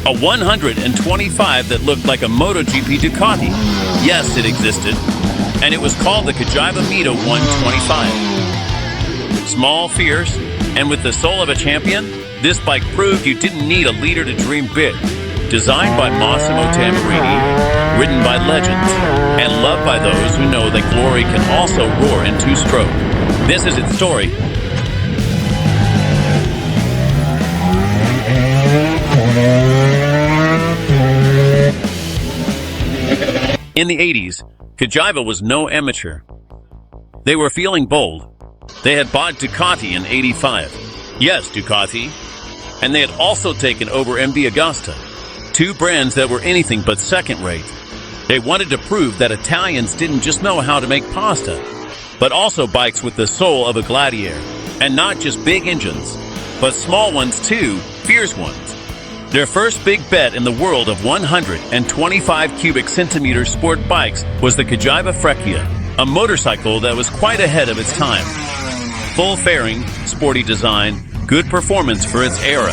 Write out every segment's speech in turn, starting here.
A 125 that looked like a MotoGP Ducati. Yes, it existed. And it was called the Cagiva Mito 125. Small, fierce, and with the soul of a champion, this bike proved you didn't need a leader to dream big. Designed by Massimo Tamburini, ridden by legends, and loved by those who know that glory can also roar in two-stroke. This is its story. In the 80s, Cagiva was no amateur. They were feeling bold. They had bought Ducati in '85. Yes, Ducati. And they had also taken over MV Agusta. Two brands that were anything but second-rate. They wanted to prove that Italians didn't just know how to make pasta, but also bikes with the soul of a gladiator. And not just big engines, but small ones too, fierce ones. Their first big bet in the world of 125 cubic centimeter sport bikes was the Cagiva Freccia, a motorcycle that was quite ahead of its time. Full fairing, sporty design, good performance for its era.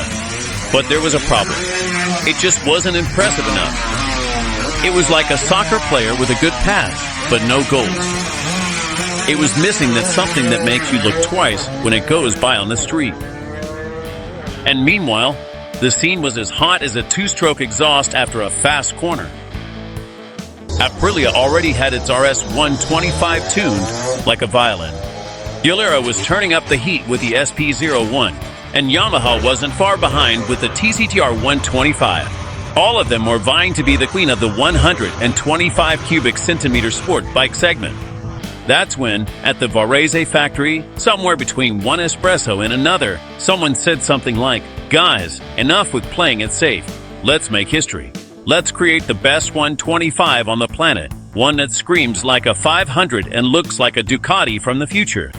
But there was a problem. It just wasn't impressive enough. It was like a soccer player with a good pass, but no goals. It was missing that something that makes you look twice when it goes by on the street. And meanwhile, the scene was as hot as a two-stroke exhaust after a fast corner. Aprilia already had its RS 125 tuned like a violin. Gilera was turning up the heat with the SP01, and Yamaha wasn't far behind with the TCTR 125. All of them were vying to be the queen of the 125 cubic centimeter sport bike segment. That's when, at the Varese factory, somewhere between one espresso and another, someone said something like, "Guys, enough with playing it safe. Let's make history. Let's create the best 125 on the planet, one that screams like a 500 and looks like a Ducati from the future."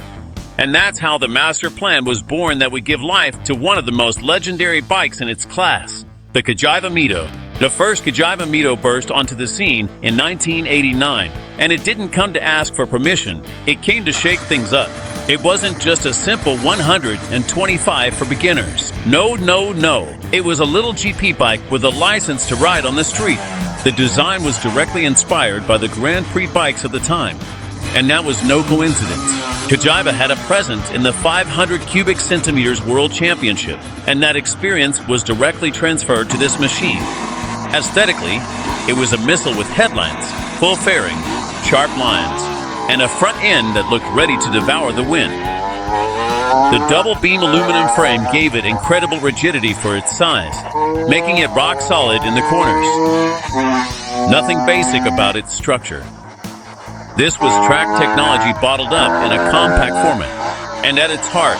And that's how the master plan was born that would give life to one of the most legendary bikes in its class, the Cagiva Mito. The first Cagiva Mito burst onto the scene in 1989, and it didn't come to ask for permission, it came to shake things up. It wasn't just a simple 125 for beginners. No, no, no. It was a little GP bike with a license to ride on the street. The design was directly inspired by the Grand Prix bikes of the time. And that was no coincidence. Cagiva had a presence in the 500 cubic centimeters World Championship, and that experience was directly transferred to this machine. Aesthetically, it was a missile with headlights, full fairing, sharp lines, and a front end that looked ready to devour the wind. The double-beam aluminum frame gave it incredible rigidity for its size, making it rock solid in the corners. Nothing basic about its structure. This was track technology bottled up in a compact format, and at its heart,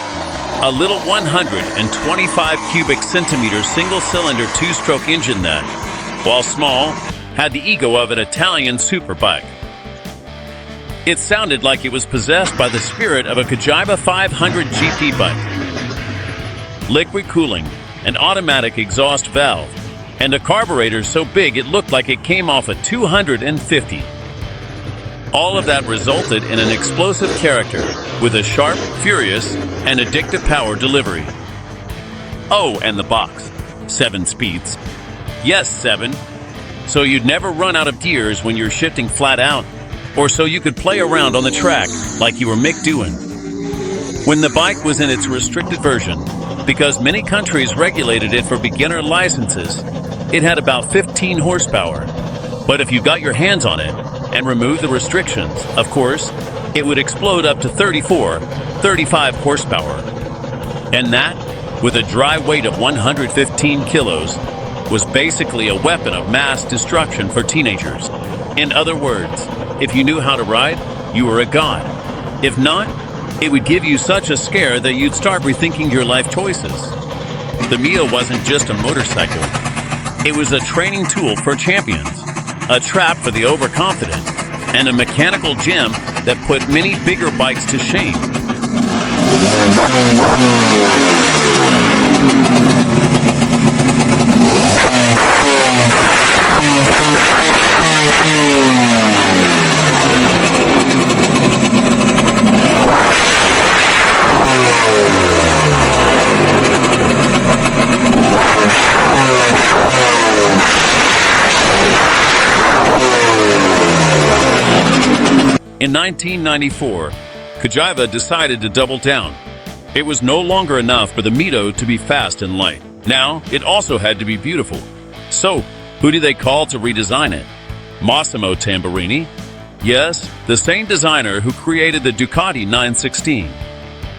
a little 125 cubic centimeter single-cylinder two-stroke engine that, while small, had the ego of an Italian superbike. It sounded like it was possessed by the spirit of a Cagiva 500 GP bike. Liquid cooling, an automatic exhaust valve, and a carburetor so big it looked like it came off a 250. All of that resulted in an explosive character with a sharp, furious, and addictive power delivery. Oh, and the box. 7 speeds. Yes, 7. So you'd never run out of gears when you're shifting flat out, or so you could play around on the track like you were Mick doing. When the bike was in its restricted version, because many countries regulated it for beginner licenses, it had about 15 horsepower. But if you got your hands on it and removed the restrictions, of course, it would explode up to 34, 35 horsepower. And that, with a dry weight of 115 kilos, was basically a weapon of mass destruction for teenagers. In other words, if you knew how to ride, you were a god. If not, it would give you such a scare that you'd start rethinking your life choices. The Mito wasn't just a motorcycle. It was a training tool for champions, a trap for the overconfident, and a mechanical gem that put many bigger bikes to shame. In 1994, Cagiva decided to double down. It was no longer enough for the Mito to be fast and light. Now, it also had to be beautiful. So, who do they call to redesign it? Massimo Tamburini? Yes, the same designer who created the Ducati 916.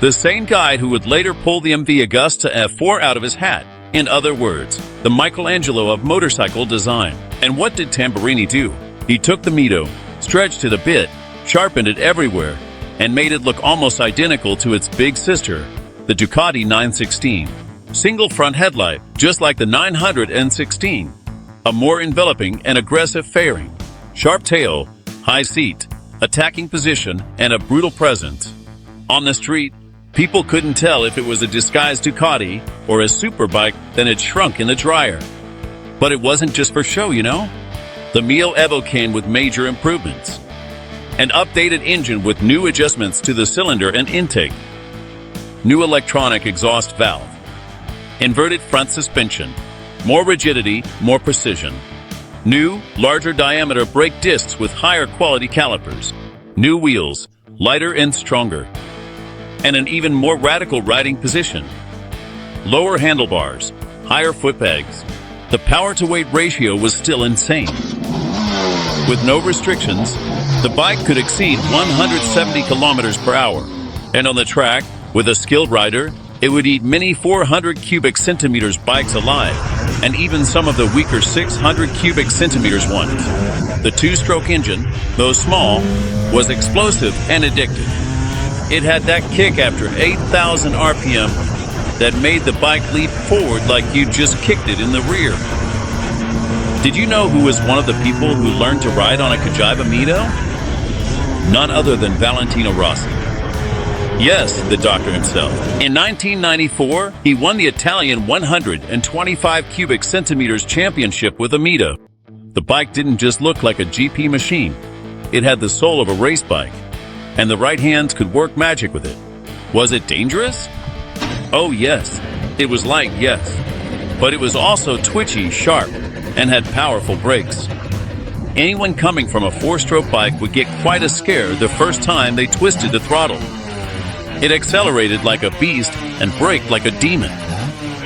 The same guy who would later pull the MV Augusta F4 out of his hat. In other words, the Michelangelo of motorcycle design. And what did Tamburini do? He took the Mito, stretched it a bit, sharpened it everywhere, and made it look almost identical to its big sister, the Ducati 916. Single front headlight, just like the 916. A more enveloping and aggressive fairing. Sharp tail, high seat, attacking position, and a brutal presence. On the street, people couldn't tell if it was a disguised Ducati or a superbike, then it shrunk in the dryer. But it wasn't just for show, you know? The Mito EV came with major improvements. An updated engine with new adjustments to the cylinder and intake. New electronic exhaust valve. Inverted front suspension. More rigidity, more precision. New, larger diameter brake discs with higher quality calipers. New wheels, lighter and stronger. And an even more radical riding position. Lower handlebars, higher foot pegs. The power-to-weight ratio was still insane. With no restrictions, the bike could exceed 170 kilometers per hour. And on the track, with a skilled rider, it would eat many 400 cubic centimeters bikes alive, and even some of the weaker 600 cubic centimeters ones. The two-stroke engine, though small, was explosive and addictive. It had that kick after 8,000 RPM that made the bike leap forward like you just kicked it in the rear. Did you know who was one of the people who learned to ride on a Cagiva Mito? None other than Valentino Rossi. Yes, the doctor himself. In 1994, he won the Italian 125 cubic centimeters championship with a Mito. The bike didn't just look like a GP machine. It had the soul of a race bike, and the right hands could work magic with it. Was it dangerous? Oh yes. It was light, yes. But it was also twitchy, sharp, and had powerful brakes. Anyone coming from a four-stroke bike would get quite a scare the first time they twisted the throttle. It accelerated like a beast and braked like a demon.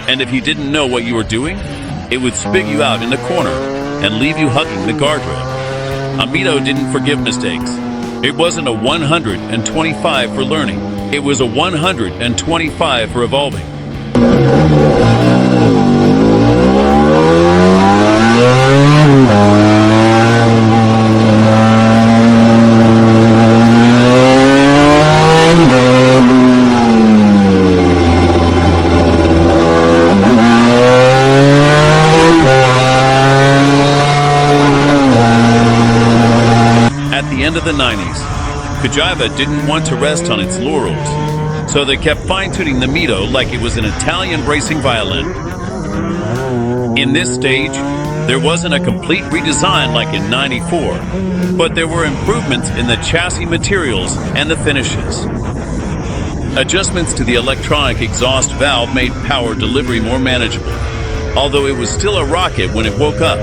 And if you didn't know what you were doing, it would spit you out in the corner and leave you hugging the guardrail. A Mito didn't forgive mistakes. It wasn't a 125 for learning. It was a 125 for evolving. At the end of the 90s, Cagiva didn't want to rest on its laurels, so they kept fine-tuning the Mito like it was an Italian racing violin. In this stage, there wasn't a complete redesign like in '94, but there were improvements in the chassis materials and the finishes. Adjustments to the electronic exhaust valve made power delivery more manageable, although it was still a rocket when it woke up.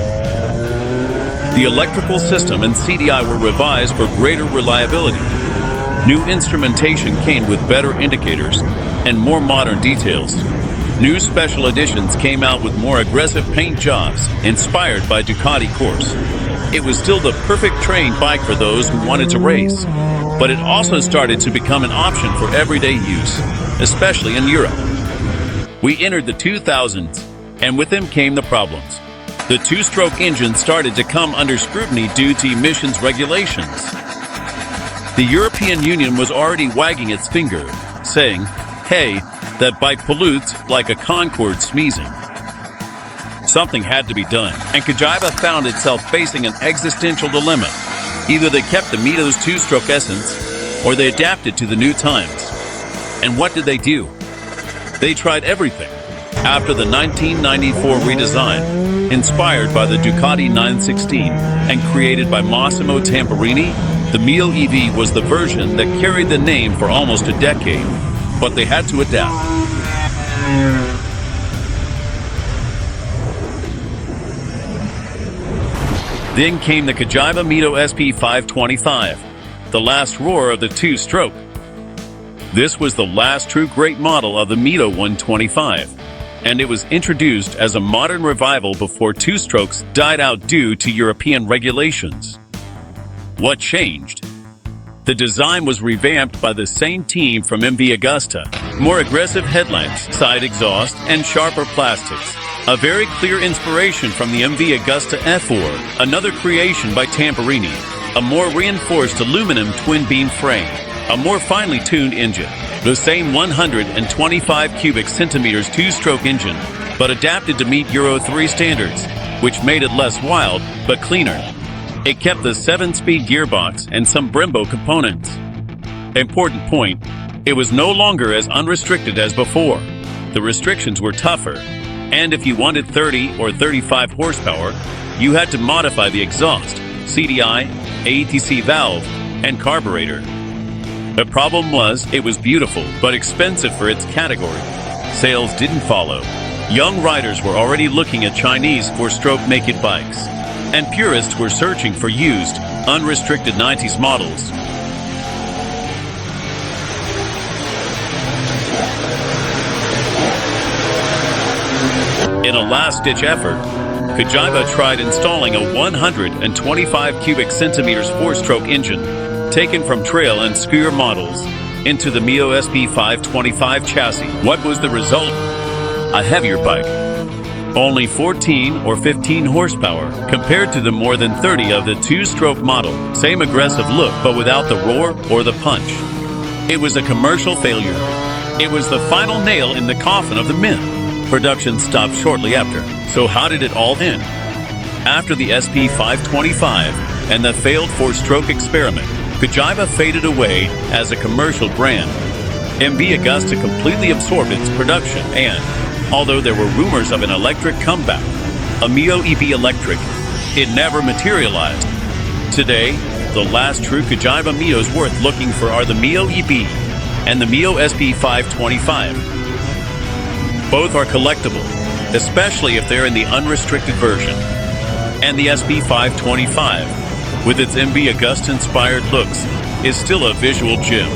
The electrical system and CDI were revised for greater reliability. New instrumentation came with better indicators and more modern details. New special editions came out with more aggressive paint jobs, inspired by Ducati course. It was still the perfect train bike for those who wanted to race, but it also started to become an option for everyday use, especially in Europe. We entered the 2000s, and with them came the problems. The two-stroke engine started to come under scrutiny due to emissions regulations. The European Union was already wagging its finger, saying, hey, that bike pollutes like a Concorde sneezing. Something had to be done, and Cagiva found itself facing an existential dilemma. Either they kept the Mito's two-stroke essence, or they adapted to the new times. And what did they do? They tried everything. After the 1994 redesign, inspired by the Ducati 916 and created by Massimo Tamburini, the Mito EV was the version that carried the name for almost a decade, but they had to adapt. Then came the Cagiva Mito SP525. the last roar of the two-stroke. This was the last true great model of the Mito 125, and it was introduced as a modern revival before two-strokes died out due to European regulations. What changed? The design was revamped by the same team from MV Agusta. More aggressive headlamps, side exhaust, and sharper plastics. A very clear inspiration from the MV Agusta F4, another creation by Tamburini. A more reinforced aluminum twin-beam frame. A more finely tuned engine. The same 125 cubic centimeters two-stroke engine, but adapted to meet Euro 3 standards, which made it less wild, but cleaner. It kept the 7-speed gearbox and some Brembo components. Important point, it was no longer as unrestricted as before. The restrictions were tougher, and if you wanted 30 or 35 horsepower, you had to modify the exhaust, CDI, AETC valve, and carburetor. The problem was, it was beautiful, but expensive for its category. Sales didn't follow. Young riders were already looking at Chinese four-stroke naked bikes, and purists were searching for used, unrestricted 90s models. In a last-ditch effort, Cagiva tried installing a 125 cubic centimeters four-stroke engine taken from trail and skier models into the Mito SP525 chassis. What was the result? A heavier bike. Only 14 or 15 horsepower compared to the more than 30 of the two-stroke model. Same aggressive look, but without the roar or the punch. It was a commercial failure. It was the final nail in the coffin of the myth. Production stopped shortly after. So how did it all end? After the SP525 and the failed four-stroke experiment, Cagiva faded away as a commercial brand. MV Agusta completely absorbed its production and, although there were rumors of an electric comeback, a Mito EV electric, it never materialized. Today, the last true Cagiva Mitos worth looking for are the Mito EV and the Mito SP525. Both are collectible, especially if they're in the unrestricted version. And the SP525, with its MV Agusta-inspired looks, is still a visual gem.